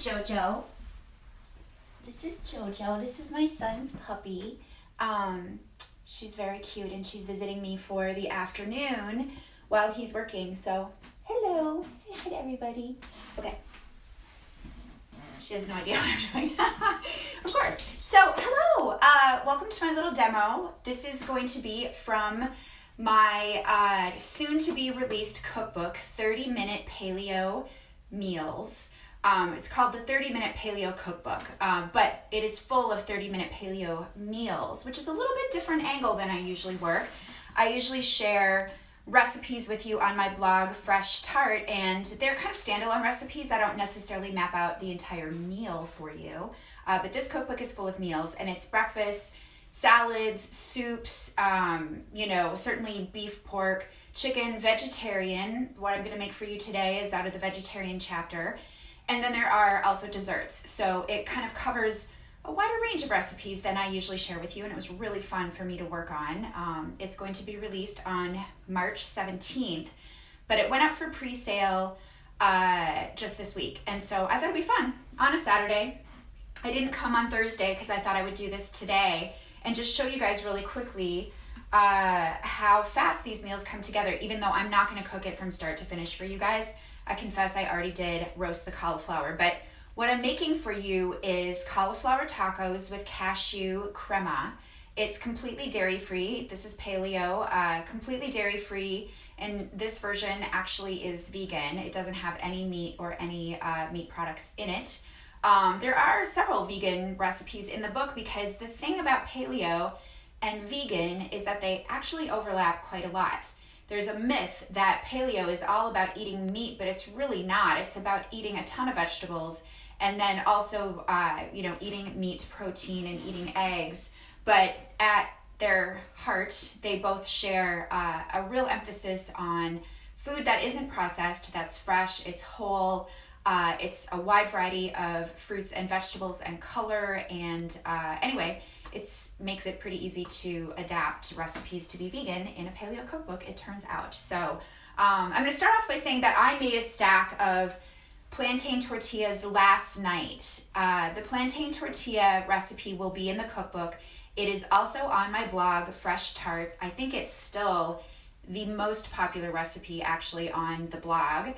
Jojo. This is Jojo. This is my son's puppy. She's very cute and she's visiting me for the afternoon while he's working. So, hello. Say hi to everybody. Okay. She has no idea what I'm doing. Of course. So, hello. Welcome to my little demo. This is going to be from my soon-to-be released cookbook, 30-Minute Paleo Meals. It's called the 30-Minute Paleo Cookbook, but it is full of 30-minute paleo meals, which is a little bit different angle than I usually work. I usually share recipes with you on my blog, Fresh Tart, and they're kind of standalone recipes. I don't necessarily map out the entire meal for you, but this cookbook is full of meals, and it's breakfast, salads, soups, certainly beef, pork, chicken, vegetarian. What I'm going to make for you today is out of the vegetarian chapter. And then there are also desserts. So it kind of covers a wider range of recipes than I usually share with you, and it was really fun for me to work on. It's going to be released on March 17th, but it went up for pre-sale just this week. And so I thought it'd be fun on a Saturday. I didn't come on Thursday because I thought I would do this today and just show you guys really quickly how fast these meals come together, even though I'm not going to cook it from start to finish for you guys. I confess I already did roast the cauliflower, but what I'm making for you is cauliflower tacos with cashew crema. It's completely dairy-free. This is paleo, completely dairy-free, and this version actually is vegan. It doesn't have any meat or any meat products in it. There are several vegan recipes in the book because the thing about paleo and vegan is that they actually overlap quite a lot. There's a myth that paleo is all about eating meat, but it's really not. It's about eating a ton of vegetables and then also, eating meat, protein, and eating eggs. But at their heart, they both share a real emphasis on food that isn't processed, that's fresh, it's whole, it's a wide variety of fruits and vegetables and color, and anyway, it makes it pretty easy to adapt recipes to be vegan in a paleo cookbook, it turns out. So I'm going to start off by saying that I made a stack of plantain tortillas last night. The plantain tortilla recipe will be in the cookbook. It is also on my blog, Fresh Tart. I think it's still the most popular recipe actually on the blog.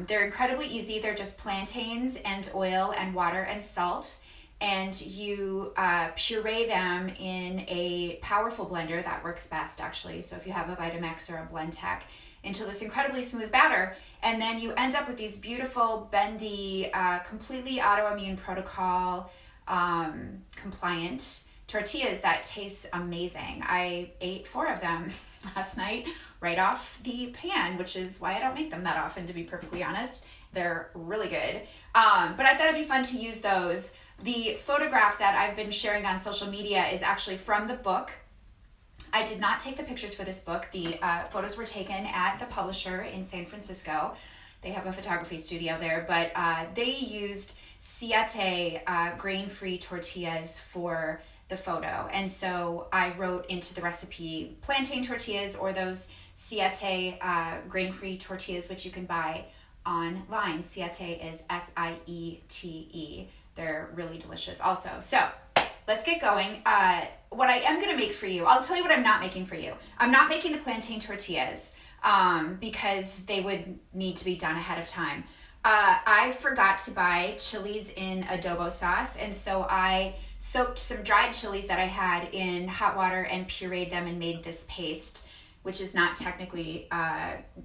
They're incredibly easy. They're just plantains and oil and water and salt. And you puree them in a powerful blender. That works best, actually. So if you have a Vitamix or a Blendtec, into this incredibly smooth batter. And then you end up with these beautiful, bendy, completely autoimmune protocol compliant tortillas that taste amazing. I ate 4 of them last night right off the pan, which is why I don't make them that often, to be perfectly honest. They're really good. But I thought it'd be fun to use those. The photograph that I've been sharing on social media is actually from the book. I did not take the pictures for this book. The photos were taken at the publisher in San Francisco. They have a photography studio there, but they used Siete grain-free tortillas for the photo. And so I wrote into the recipe plantain tortillas or those Siete grain-free tortillas, which you can buy online. Siete is S-I-E-T-E. They're really delicious also. So let's get going. What I am going to make for you, I'll tell you what I'm not making for you. I'm not making the plantain tortillas because they would need to be done ahead of time. I forgot to buy chilies in adobo sauce, and so I soaked some dried chilies that I had in hot water and pureed them and made this paste, which is not technically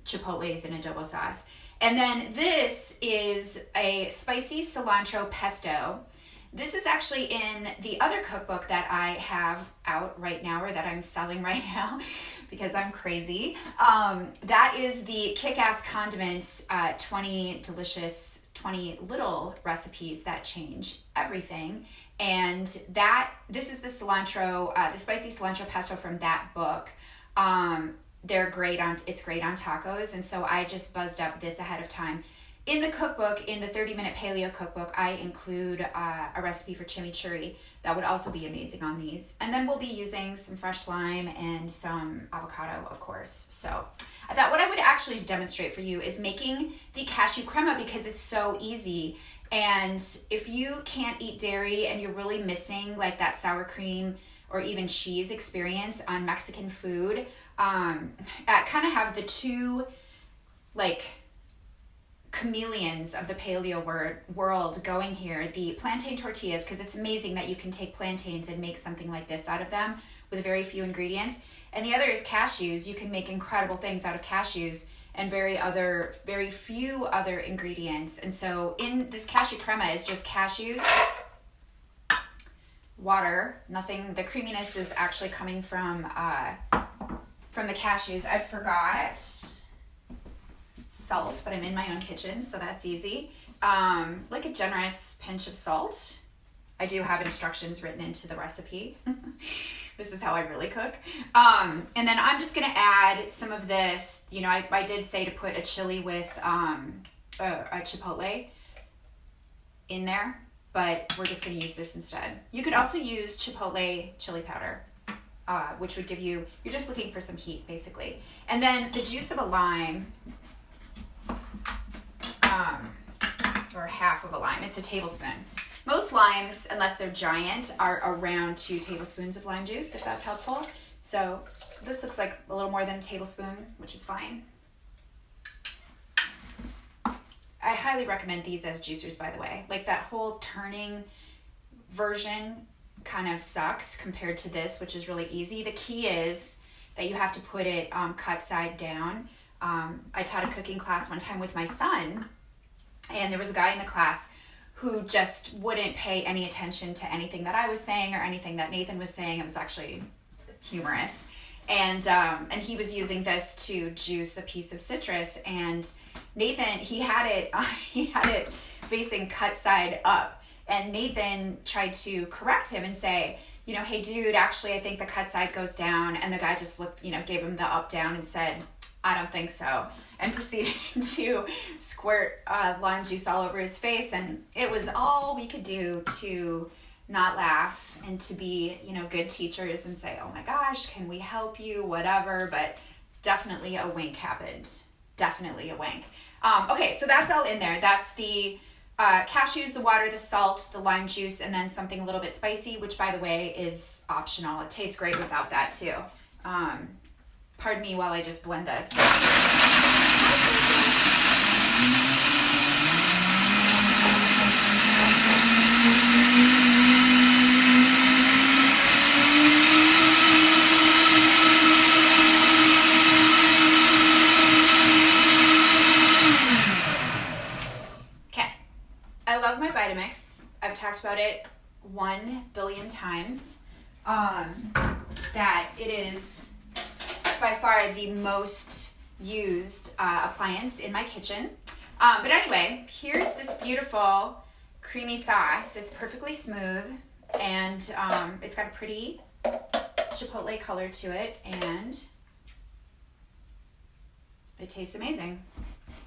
chipotles in adobo sauce. And then this is a spicy cilantro pesto. This is actually in the other cookbook that I have out right now, or that I'm selling right now because I'm crazy. That is the Kick-Ass Condiments 20 delicious, 20 little recipes that change everything. And this is the cilantro, the spicy cilantro pesto from that book. It's great on tacos, and so I just buzzed up this ahead of time. In the cookbook, in the 30-minute paleo cookbook, I include a recipe for chimichurri that would also be amazing on these. And then we'll be using some fresh lime and some avocado, of course. So I thought what I would actually demonstrate for you is making the cashew crema because it's so easy. And if you can't eat dairy and you're really missing like that sour cream or even cheese experience on Mexican food, I kind of have the two like chameleons of the paleo world going here. The plantain tortillas, because it's amazing that you can take plantains and make something like this out of them with very few ingredients. And the other is cashews. You can make incredible things out of cashews and very few other ingredients. And so in this cashew crema is just cashews, water, nothing. The creaminess is actually coming from the cashews. I forgot salt, but I'm in my own kitchen, so that's easy. Like a generous pinch of salt. I do have instructions written into the recipe. This is how I really cook. And then I'm just gonna add some of this. You know, I did say to put a chili with a chipotle in there, but we're just gonna use this instead. You could also use chipotle chili powder, which would give you, you're just looking for some heat basically. And then the juice of a lime, or half of a lime, it's a tablespoon. Most limes, unless they're giant, are around 2 tablespoons of lime juice, if that's helpful. So this looks like a little more than a tablespoon, which is fine. I highly recommend these as juicers, by the way. Like that whole turning version kind of sucks compared to this, which is really easy. The key is that you have to put it cut side down. I taught a cooking class one time with my son, and there was a guy in the class who just wouldn't pay any attention to anything that I was saying or anything that Nathan was saying. It was actually humorous. And he was using this to juice a piece of citrus, and Nathan, he had it facing cut side up, and Nathan tried to correct him and say, you know, hey dude, actually I think the cut side goes down, and the guy just looked, you know, gave him the up down and said, I don't think so, and proceeded to squirt lime juice all over his face. And it was all we could do to not laugh and to be, you know, good teachers and say, oh my gosh, can we help you, whatever. But definitely a wink happened. Definitely a wink. Okay, so that's all in there. That's the cashews, the water, the salt, the lime juice, and then something a little bit spicy, which by the way is optional. It tastes great without that too. Pardon me while I just blend this. Okay, I love my Vitamix. I've talked about it 1 billion times. That it is by far the most used appliance in my kitchen. But anyway, here's this beautiful creamy sauce. It's perfectly smooth, and it's got a pretty chipotle color to it, and it tastes amazing.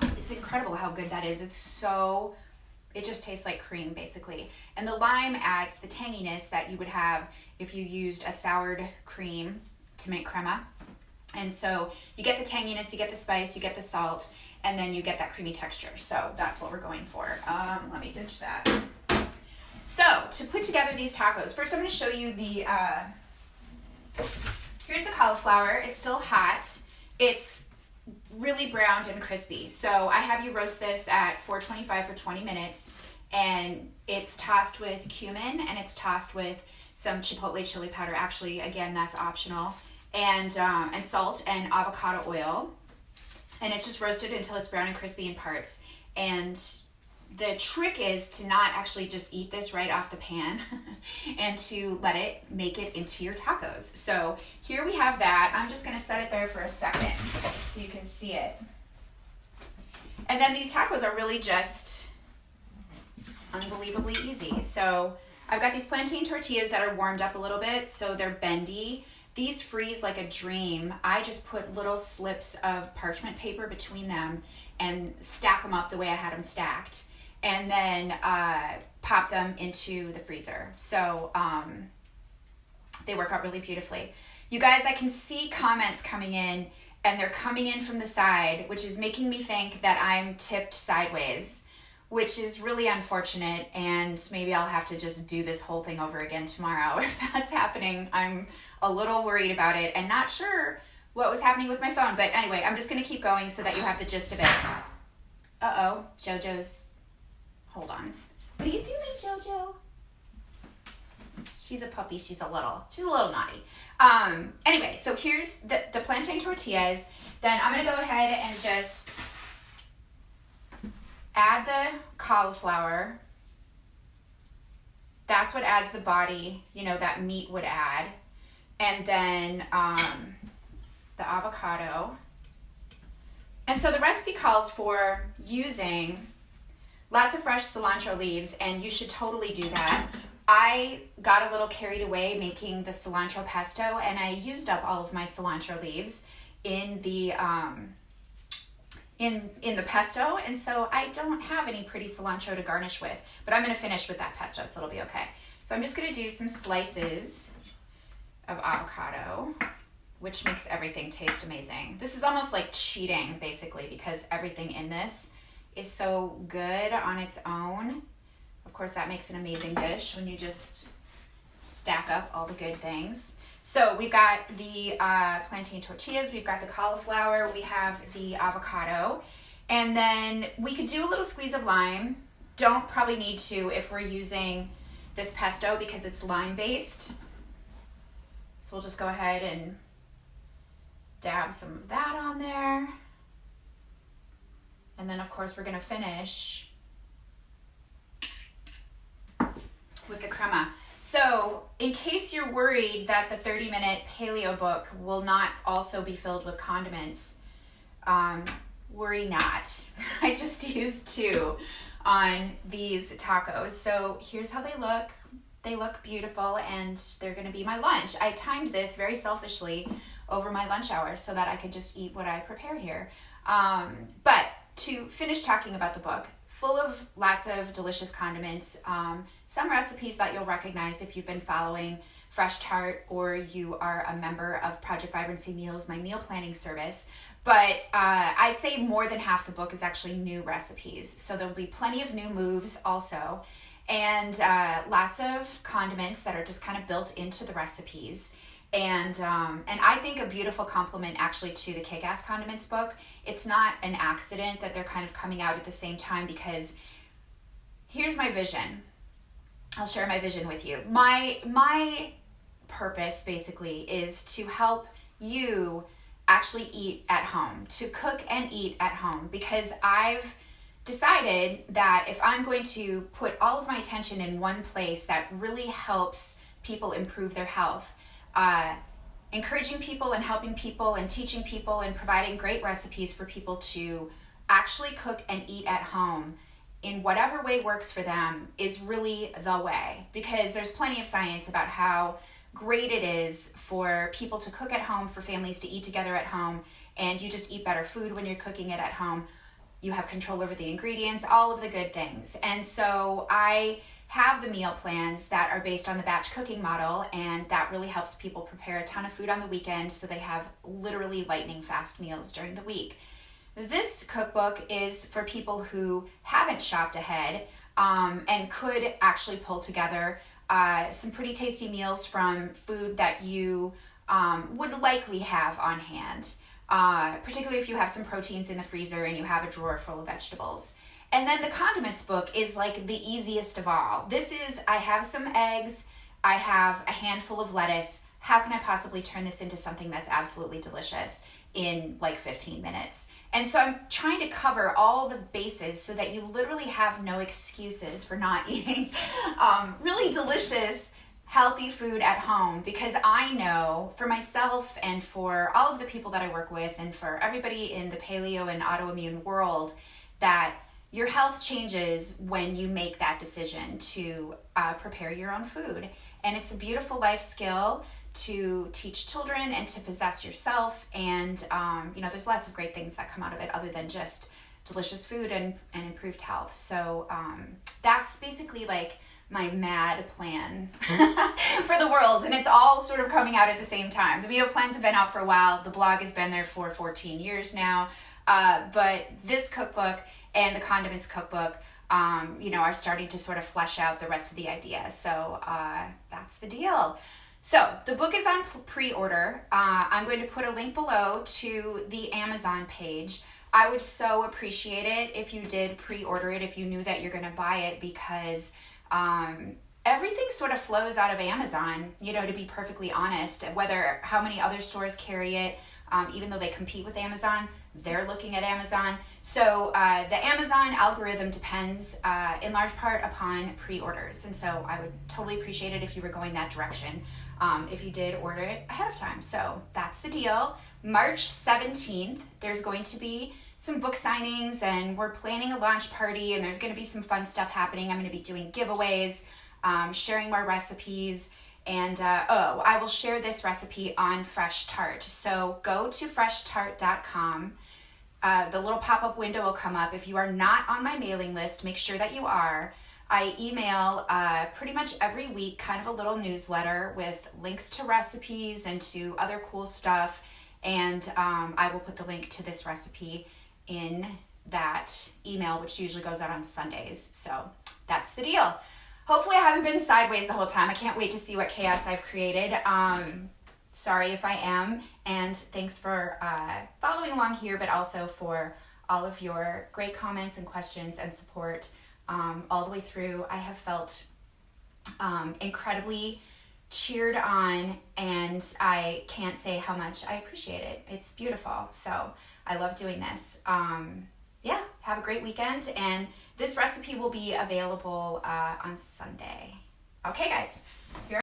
It's incredible how good that is. It just tastes like cream basically. And the lime adds the tanginess that you would have if you used a soured cream to make crema. And so you get the tanginess, you get the spice, you get the salt, and then you get that creamy texture. So that's what we're going for. Let me ditch that. So to put together these tacos, first I'm going to show you the, here's the cauliflower. It's still hot. It's really browned and crispy. So I have you roast this at 425 for 20 minutes, and it's tossed with cumin, and it's tossed with some chipotle chili powder. Actually, again, that's optional. And salt and avocado oil, and it's just roasted until it's brown and crispy in parts. And the trick is to not actually just eat this right off the pan and to let it make it into your tacos. So here we have that. I'm just going to set it there for a second so you can see it. And then these tacos are really just unbelievably easy. So I've got these plantain tortillas that are warmed up a little bit, so they're bendy. These freeze like a dream. I just put little slips of parchment paper between them and stack them up the way I had them stacked, and then pop them into the freezer. So they work out really beautifully. You guys, I can see comments coming in, and they're coming in from the side, which is making me think that I'm tipped sideways, which is really unfortunate, and maybe I'll have to just do this whole thing over again tomorrow if that's happening. I'm a little worried about it and not sure what was happening with my phone, but anyway, I'm just going to keep going so that you have the gist of it. Uh-oh, JoJo's, hold on. What are you doing, JoJo? She's a puppy, she's a little naughty. Anyway, so here's the plantain tortillas. Then I'm going to go ahead and just add the cauliflower. That's what adds the body, that meat would add. And then the avocado. And so the recipe calls for using lots of fresh cilantro leaves, and you should totally do that. I got a little carried away making the cilantro pesto, and I used up all of my cilantro leaves in the in the pesto, and so I don't have any pretty cilantro to garnish with, but I'm going to finish with that pesto, so it'll be okay. So I'm just going to do some slices of avocado, which makes everything taste amazing. This is almost like cheating, basically, because everything in this is so good on its own. Of course, that makes an amazing dish when you just stack up all the good things. So we've got the plantain tortillas, we've got the cauliflower, we have the avocado, and then we could do a little squeeze of lime. Don't probably need to if we're using this pesto because it's lime-based. So we'll just go ahead and dab some of that on there. And then, of course, we're going to finish with the crema. So in case you're worried that the 30-minute Paleo book will not also be filled with condiments, worry not. I just used 2 on these tacos. So here's how they look. They look beautiful, and they're going to be my lunch. I timed this very selfishly over my lunch hour so that I could just eat what I prepare here. But to finish talking about the book, full of lots of delicious condiments, some recipes that you'll recognize if you've been following Fresh Tart or you are a member of Project Vibrancy Meals, my meal planning service. But I'd say more than half the book is actually new recipes. So there'll be plenty of new moves also, and lots of condiments that are just kind of built into the recipes. And I think a beautiful compliment actually to the Kick-Ass Condiments book. It's not an accident that they're kind of coming out at the same time, because here's my vision. I'll share my vision with you. My purpose basically is to help you actually eat at home, to cook and eat at home, because I've decided that if I'm going to put all of my attention in one place that really helps people improve their health, encouraging people and helping people and teaching people and providing great recipes for people to actually cook and eat at home in whatever way works for them is really the way, because there's plenty of science about how great it is for people to cook at home, for families to eat together at home, and you just eat better food when you're cooking it at home. You have control over the ingredients, all of the good things. And so I have the meal plans that are based on the batch cooking model, and that really helps people prepare a ton of food on the weekend so they have literally lightning fast meals during the week. This cookbook is for people who haven't shopped ahead and could actually pull together some pretty tasty meals from food that you would likely have on hand, particularly if you have some proteins in the freezer and you have a drawer full of vegetables. And then the condiments book is like the easiest of all. This is, I have some eggs, I have a handful of lettuce. How can I possibly turn this into something that's absolutely delicious in like 15 minutes? And so I'm trying to cover all the bases so that you literally have no excuses for not eating really delicious, healthy food at home, because I know for myself and for all of the people that I work with and for everybody in the paleo and autoimmune world that your health changes when you make that decision to prepare your own food. And it's a beautiful life skill to teach children and to possess yourself. And, there's lots of great things that come out of it other than just delicious food and improved health. So that's basically like my mad plan for the world. And it's all sort of coming out at the same time. The meal plans have been out for a while. The blog has been there for 14 years now. But this cookbook and the condiments cookbook are starting to sort of flesh out the rest of the idea. So that's the deal. So the book is on pre-order. I'm going to put a link below to the Amazon page. I would so appreciate it if you did pre-order it, if you knew that you're going to buy it, because everything sort of flows out of Amazon, to be perfectly honest. Whether how many other stores carry it, even though they compete with Amazon, they're looking at Amazon. So the Amazon algorithm depends in large part upon pre-orders. And so I would totally appreciate it if you were going that direction, if you did order it ahead of time. So that's the deal. March 17th, there's going to be some book signings, and we're planning a launch party, and there's going to be some fun stuff happening. I'm going to be doing giveaways, sharing more recipes, and I will share this recipe on Fresh Tart. So go to FreshTart.com. The little pop-up window will come up. If you are not on my mailing list, make sure that you are. I email pretty much every week kind of a little newsletter with links to recipes and to other cool stuff, and I will put the link to this recipe in that email, which usually goes out on Sundays. So that's the deal. Hopefully I haven't been sideways the whole time. I can't wait to see what chaos I've created. Sorry if I am, and thanks for following along here, but also for all of your great comments and questions and support all the way through. I have felt incredibly cheered on, and I can't say how much I appreciate it. It's beautiful. So I love doing this. Have a great weekend, and this recipe will be available on Sunday. Okay, guys.